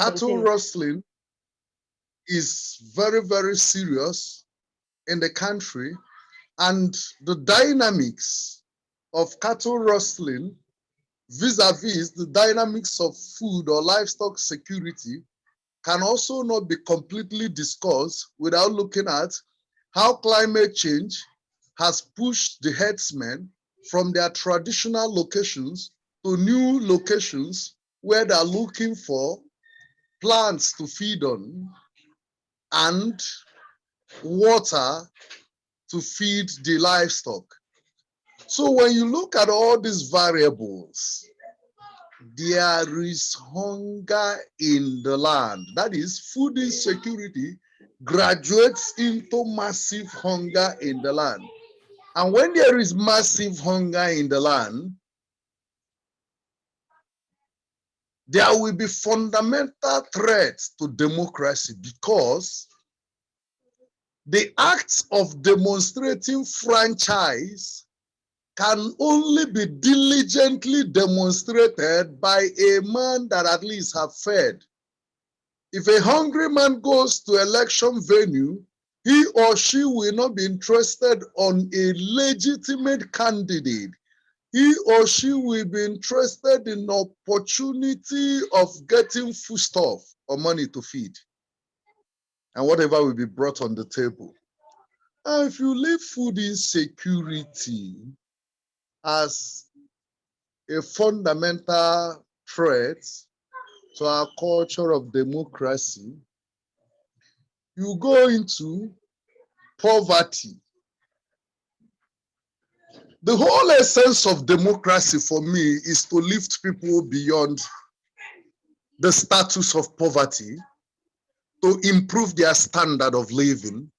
cattle rustling is very, very serious in the country, and the dynamics of cattle rustling vis-a-vis the dynamics of food or livestock security can also not be completely discussed without looking at how climate change has pushed the herdsmen from their traditional locations to new locations where they're looking for plants to feed on and water to feed the livestock. So when you look at all these variables, there is hunger in the land. That is, food insecurity graduates into massive hunger in the land. And when there is massive hunger in the land, there will be fundamental threats to democracy, because the acts of demonstrating franchise can only be diligently demonstrated by a man that at least have fed. If a hungry man goes to election venue, he or she will not be interested on a legitimate candidate. He or she will be interested in opportunity of getting foodstuff or money to feed, and whatever will be brought on the table. And if you leave food insecurity as a fundamental threat to our culture of democracy, you go into poverty. The whole essence of democracy for me is to lift people beyond the status of poverty, to improve their standard of living.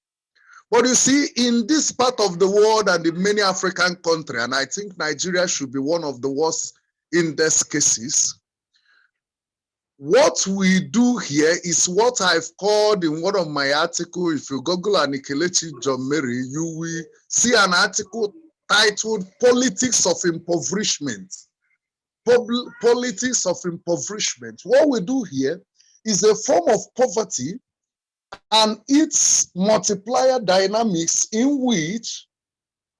But you see, in this part of the world and in many African countries, and I think Nigeria should be one of the worst in these cases, what we do here is what I've called in one of my articles. If you Google Kelechi Johnmary, you will see an article titled Politics of Impoverishment. Politics of Impoverishment. What we do here is a form of poverty and its multiplier dynamics, in which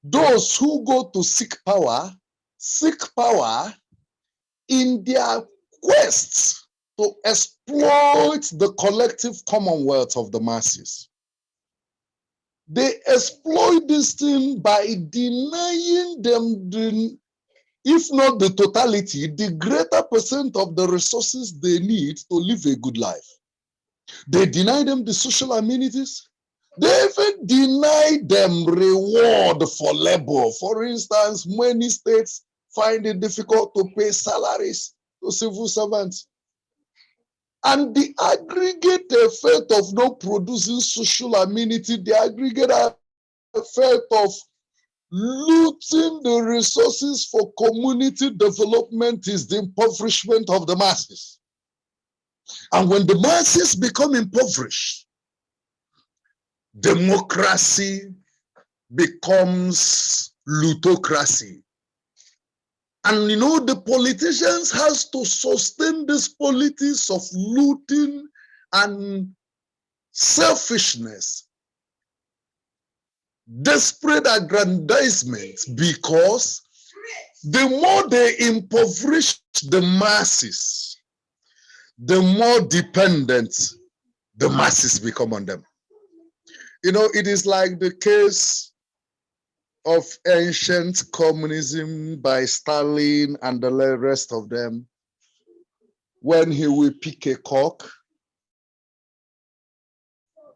those who go to seek power in their quest to exploit the collective commonwealth of the masses. They exploit this thing by denying them if not the totality, the greater percent of the resources they need to live a good life. They deny them the social amenities. They even deny them reward for labor. For instance, many states find it difficult to pay salaries to civil servants. And the aggregate effect of not producing social amenity, the aggregate effect of looting the resources for community development is the impoverishment of the masses. And when the masses become impoverished, democracy becomes plutocracy. And you know, the politicians has to sustain this politics of looting and selfishness, desperate aggrandizement, because the more they impoverish the masses, the more dependent the masses become on them. You know, it is like the case of ancient communism by Stalin and the rest of them, when he will pick a cock,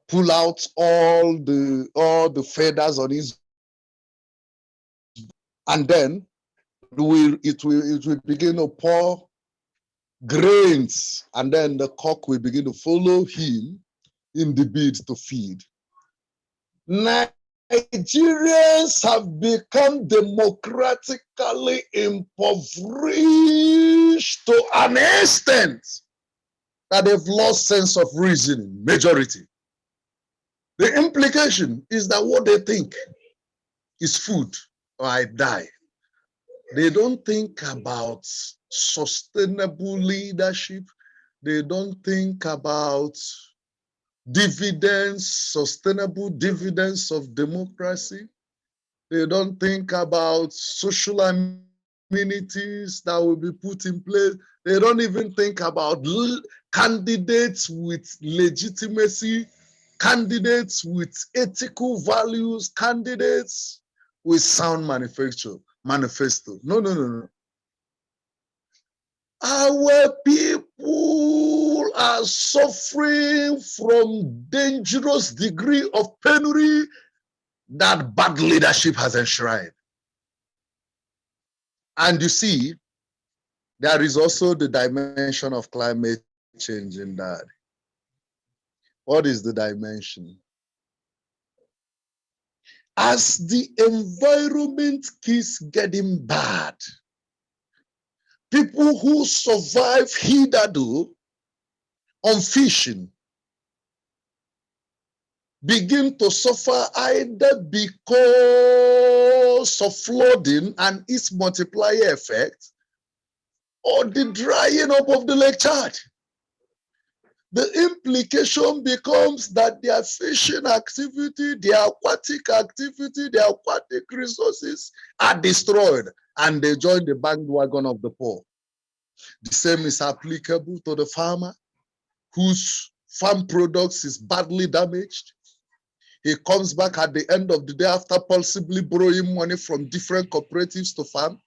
pull out all the feathers on his, and then it will begin to pour grains, and then the cock will begin to follow him in the bid to feed. Nigerians have become democratically impoverished to an extent that they've lost sense of reasoning, majority. The implication is that what they think is food or I die. They don't think about sustainable leadership. They don't think about dividends, sustainable dividends of democracy. They don't think about social amenities that will be put in place. They don't even think about candidates with legitimacy, candidates with ethical values, candidates with sound manifesto. No, no, no, no. Our people are suffering from dangerous degree of penury that bad leadership has enshrined. And you see, there is also the dimension of climate change in that. What is the dimension? As the environment keeps getting bad, people who survive hitherto on fishing begin to suffer either because of flooding and its multiplier effect, or the drying up of the lake Chad. The implication becomes that their fishing activity, their aquatic activity, their aquatic resources are destroyed, and they join the bandwagon of the poor. The same is applicable to the farmer whose farm products is badly damaged. He comes back at the end of the day after possibly borrowing money from different cooperatives to farm,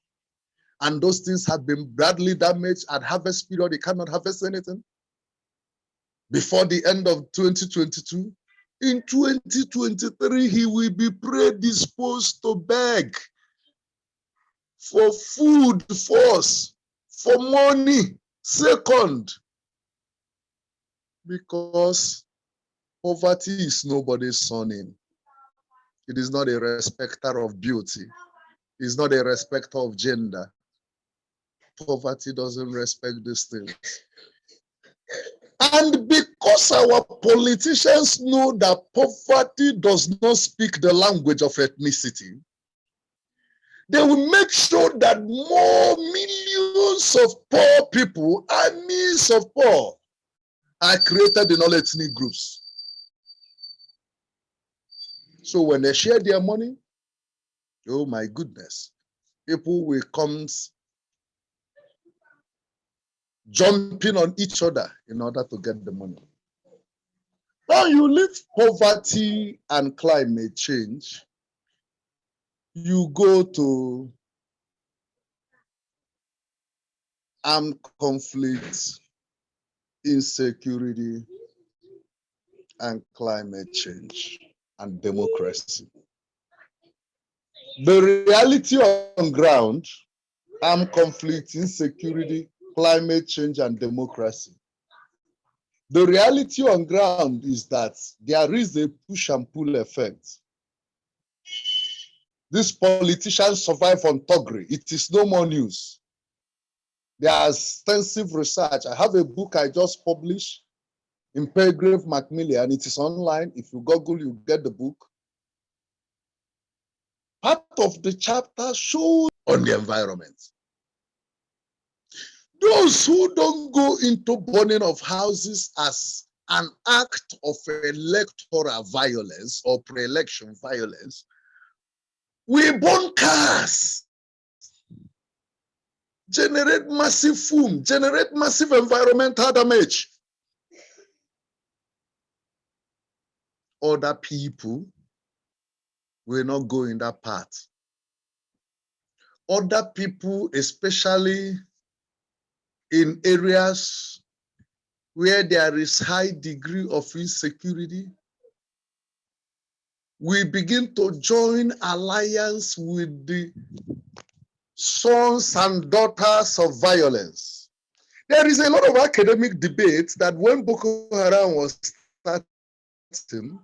and those things have been badly damaged. At harvest period, he cannot harvest anything. Before the end of 2022, in 2023, he will be predisposed to beg for food first, for money second, because poverty is nobody's son. It is not a respecter of beauty. It's not a respecter of gender. Poverty doesn't respect these things. And because our politicians know that poverty does not speak the language of ethnicity, they will make sure that more millions of poor people, armies of poor, are created in all ethnic groups. So when they share their money, oh my goodness, people will come jumping on each other in order to get the money. Now you leave poverty and climate change, you go to armed conflicts, insecurity, and climate change and democracy. The reality on ground, armed conflict, insecurity, climate change, and democracy. The reality on ground is that there is a push and pull effect. These politicians survive on thuggery. It is no more news. There is extensive research. I have a book I just published in Peregrine Macmillan. It is online. If you Google, you get the book. Part of the chapter shows on the environment. Those who don't go into burning of houses as an act of electoral violence or pre-election violence, we burn cars, generate massive fume, generate massive environmental damage. Other people will not go in that path. Other people, especially in areas where there is high degree of insecurity, we begin to join alliance with the sons and daughters of violence. There is a lot of academic debate that when Boko Haram was starting,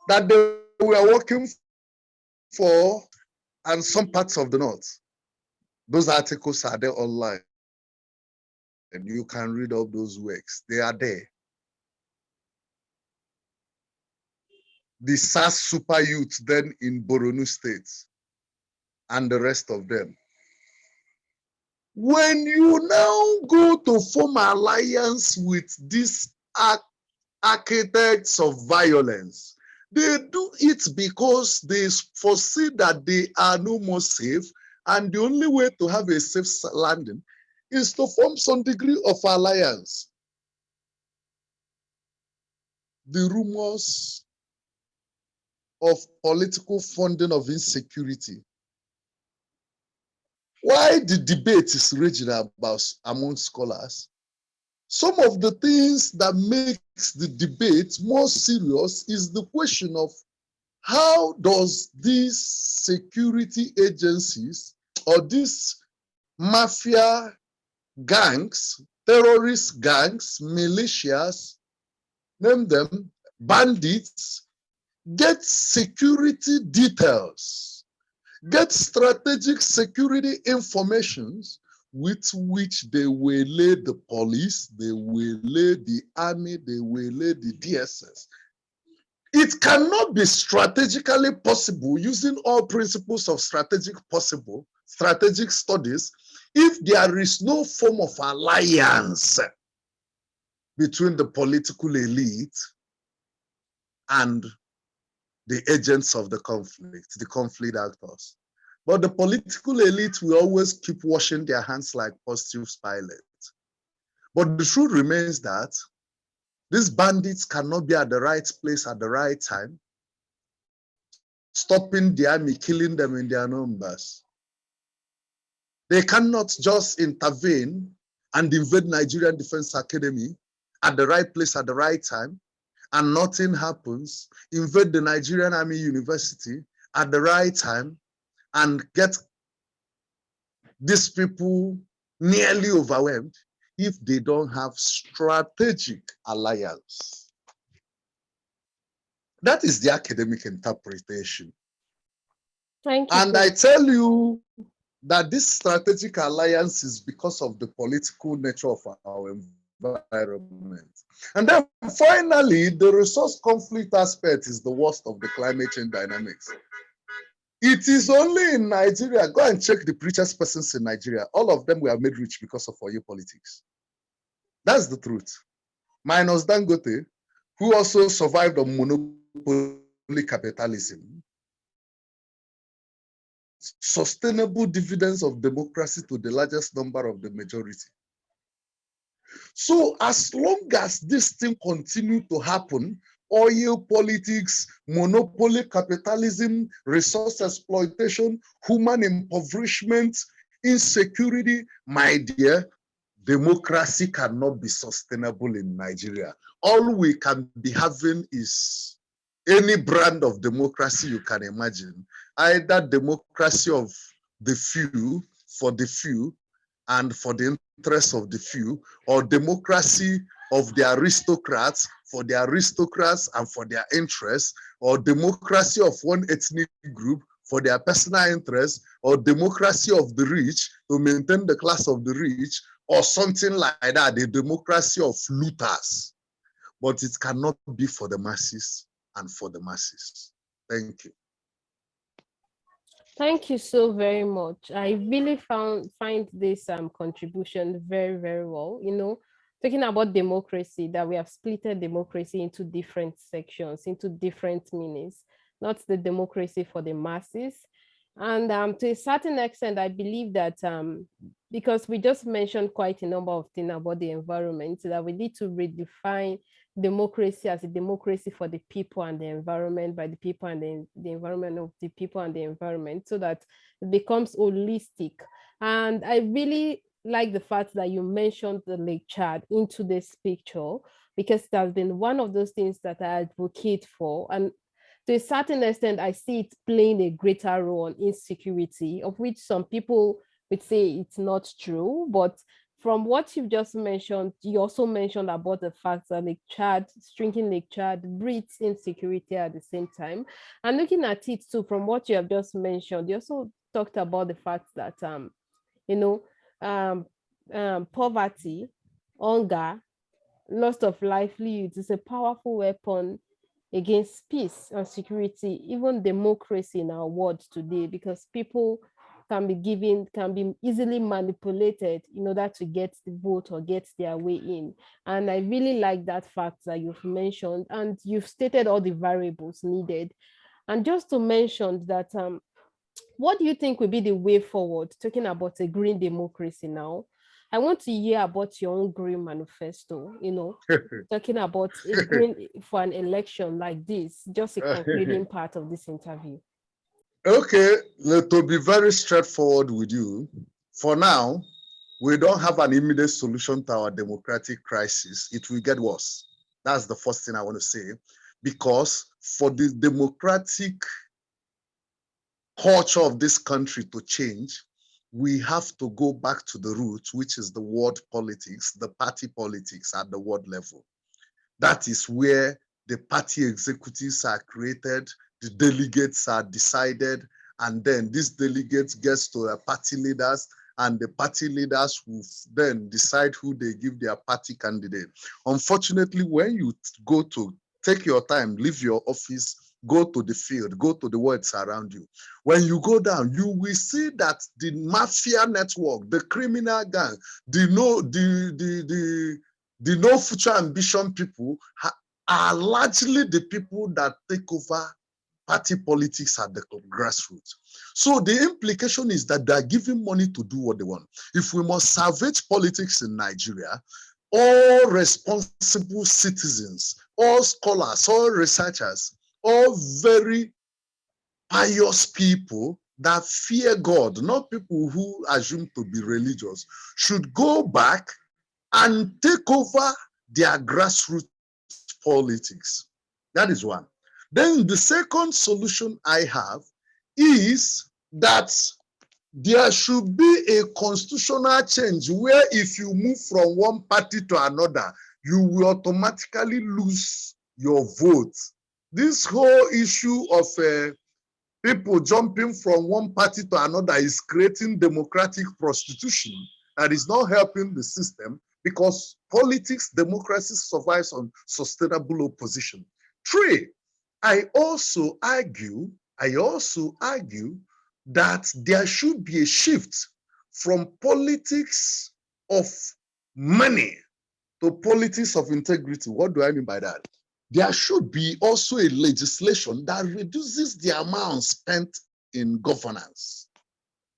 that they were working for and some parts of the north. Those articles are there online, and you can read all those works. They are there. The SAS super youth then in Borno State and the rest of them. When you now go to form alliance with these architects of violence, they do it because they foresee that they are no more safe, and the only way to have a safe landing is to form some degree of alliance. The rumors of political funding of insecurity. Why the debate is raging about among scholars, some of the things that makes the debate more serious is the question of how does these security agencies or these mafia gangs, terrorist gangs, militias, name them, bandits, get security details, get strategic security informations with which they waylay the police, they waylay the army, they waylay the DSS. It cannot be strategically possible using all principles of strategic studies if there is no form of alliance between the political elite and the agents of the conflict actors. But the political elite will always keep washing their hands like Pontius Pilate. But the truth remains that these bandits cannot be at the right place at the right time, stopping the army, killing them in their numbers. They cannot just intervene and invade Nigerian Defense Academy at the right place at the right time, and nothing happens. Invade the Nigerian Army University at the right time and get these people nearly overwhelmed if they don't have strategic alliance. That is the academic interpretation. Thank you. And I tell you that this strategic alliance is because of the political nature of our environment. And then finally, the resource conflict aspect is the worst of the climate change dynamics. It is only in Nigeria, go and check the richest persons in Nigeria. All of them were made rich because of oil politics. That's the truth. Minus Dangote, who also survived on monopoly capitalism, sustainable dividends of democracy to the largest number of the majority. So as long as this thing continue to happen, oil politics, monopoly capitalism, resource exploitation, human impoverishment, insecurity, my dear, democracy cannot be sustainable in Nigeria. All we can be having is any brand of democracy you can imagine, either democracy of the few for the few and for the interests of the few, or democracy of the aristocrats for the aristocrats and for their interests, or democracy of one ethnic group for their personal interests, or democracy of the rich to maintain the class of the rich, or something like that, the democracy of looters. But it cannot be for the masses and for the masses. Thank you. Thank you so very much. I really find this contribution very, very well. Talking about democracy, that we have splitted democracy into different sections, into different meanings, not the democracy for the masses. And to a certain extent, I believe that because we just mentioned quite a number of things about the environment, that we need to redefine democracy as a democracy for the people and the environment, by the people and the environment of the people and the environment, so that it becomes holistic. And I really like the fact that you mentioned the Lake Chad into this picture, because that's been one of those things that I advocate for. And to a certain extent, I see it playing a greater role on insecurity, of which some people would say it's not true. But from what you've just mentioned, you also mentioned about the fact that shrinking Lake Chad breeds insecurity at the same time. And looking at it too, from what you have just mentioned, you also talked about the fact that you know, poverty, hunger, loss of livelihood is a powerful weapon against peace and security, even democracy in our world today, because people can be given, can be easily manipulated in order to get the vote or get their way in. And I really like that fact that you've mentioned, and you've stated all the variables needed. And just to mention that, what do you think will be the way forward, talking about a green democracy now? I want to hear about your own green manifesto, talking about a green for an election like this, just a concluding part of this interview. Okay, to be very straightforward with you, for now, we don't have an immediate solution to our democratic crisis. It will get worse. That's the first thing I want to say. Because for the democratic culture of this country to change, we have to go back to the roots, which is the ward politics, the party politics at the ward level. That is where the party executives are created, the delegates are decided, and then these delegates gets to the party leaders, and the party leaders will then decide who they give their party candidate. Unfortunately, when you go to take your time, leave your office, go to the field, go to the words around you. When you go down, you will see that the mafia network, the criminal gang, the no future ambition people are largely the people that take over party politics at the grassroots. So the implication is that they're giving money to do what they want. If we must salvage politics in Nigeria, all responsible citizens, all scholars, all researchers, all very pious people that fear God, not people who assume to be religious, should go back and take over their grassroots politics. That is one. Then the second solution I have is that there should be a constitutional change where if you move from one party to another, you will automatically lose your vote. This whole issue of people jumping from one party to another is creating democratic prostitution and is not helping the system, because politics, democracy survives on sustainable opposition. Three, I also argue that there should be a shift from politics of money to politics of integrity. What do I mean by that? There should be also a legislation that reduces the amount spent in governance.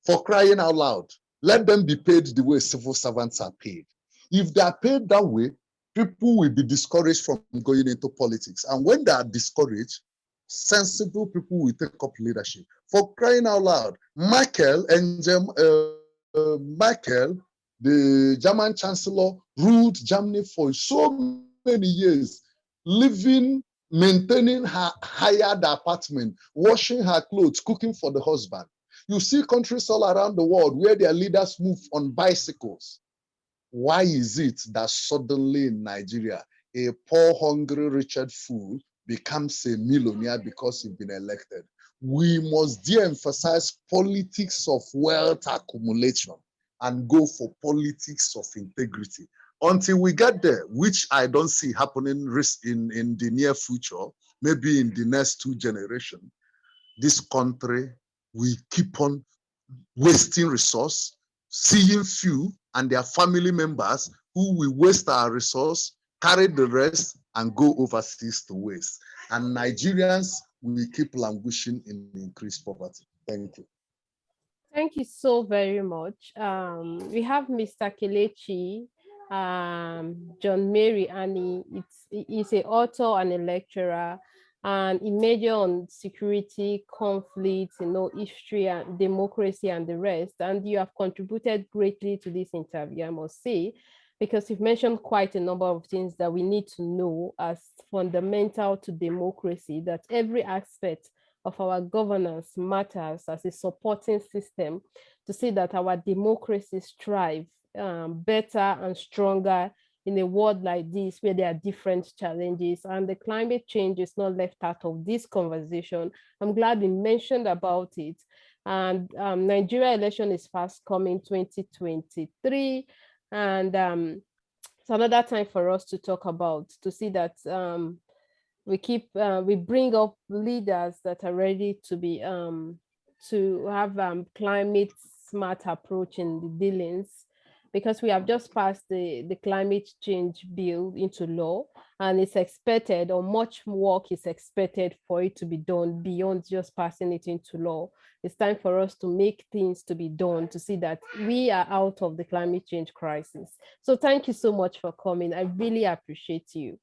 For crying out loud, let them be paid the way civil servants are paid. If they are paid that way, people will be discouraged from going into politics. And when they are discouraged, sensible people will take up leadership. For crying out loud, Merkel, the German chancellor, ruled Germany for so many years, living, maintaining her hired apartment, washing her clothes, cooking for the husband. You see countries all around the world where their leaders move on bicycles. Why is it that suddenly in Nigeria, a poor, hungry, Richard fool becomes a millionaire because he's been elected? We must de-emphasize politics of wealth accumulation and go for politics of integrity. Until we get there, which I don't see happening in the near future, maybe in the next 2 generations, this country will keep on wasting resource, seeing few and their family members who will waste our resource, carry the rest, and go overseas to waste. And Nigerians will keep languishing in increased poverty. Thank you. Thank you so very much. We have Mr. Kelechi Johnmary Ani. He's an author and a lecturer, and he major on security, conflicts, history and democracy and the rest. And you have contributed greatly to this interview, I must say, because you've mentioned quite a number of things that we need to know as fundamental to democracy, that every aspect of our governance matters as a supporting system to see that our democracies thrive better and stronger in a world like this where there are different challenges, and the climate change is not left out of this conversation. I'm glad we mentioned about it. And Nigeria election is fast coming 2023, and it's another time for us to talk about, to see that we bring up leaders that are ready to be to have climate smart approach in the dealings, because we have just passed the climate change bill into law, and it's expected, or much work is expected for it to be done beyond just passing it into law. It's time for us to make things to be done to see that we are out of the climate change crisis. So thank you so much for coming. I really appreciate you.